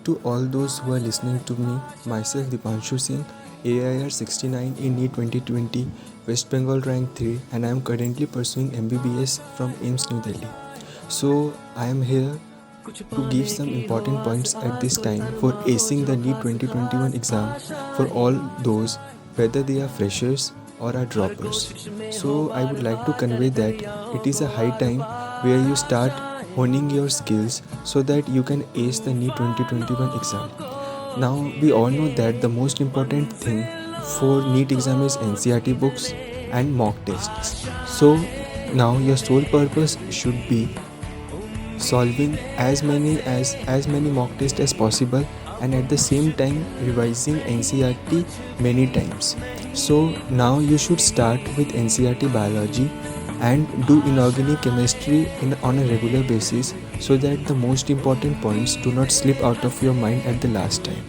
To all those who are listening to me, myself Dipanshu Singh, AIR 69 in NEET 2020, West Bengal rank 3, and I am currently pursuing MBBS from AIIMS New Delhi. So I am here to give some important points at this time for acing the NEET 2021 exam for all those, whether they are freshers or are droppers. So I would like to convey that it is a high time where you start honing your skills so that you can ace the NEET 2021 exam. Now we all know that the most important thing for NEET exam is NCERT books and mock tests. So now your sole purpose should be solving as many mock tests as possible and at the same time revising NCERT many times. So now you should start with NCERT biology and do inorganic chemistry on a regular basis so that the most important points do not slip out of your mind at the last time.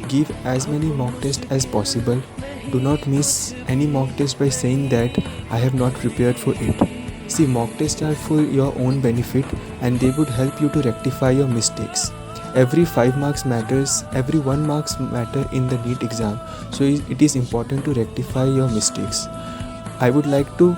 Give as many mock tests as possible. Do not miss any mock test by saying that I have not prepared for it. See, mock tests are for your own benefit and they would help you to rectify your mistakes. Every 5 marks matters, every 1 marks matter in the NEET exam, so it is important to rectify your mistakes. I would like to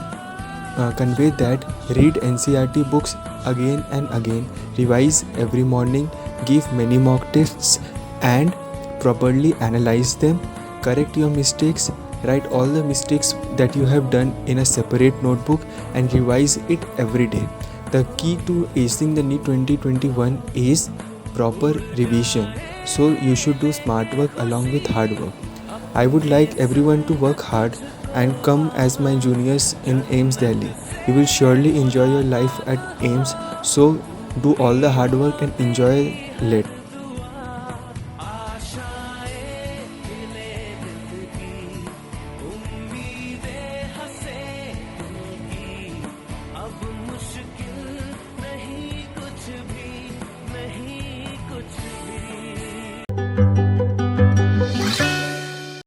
convey that read NCERT books again and again, revise every morning, give many mock tests and properly analyze them, correct your mistakes, write all the mistakes that you have done in a separate notebook and revise it every day. The key to acing the NEET 2021 is proper revision. So you should do smart work along with hard work. I would like everyone to work hard and come as my juniors in AIIMS Delhi. You will surely enjoy your life at AIIMS. So do all the hard work and enjoy later.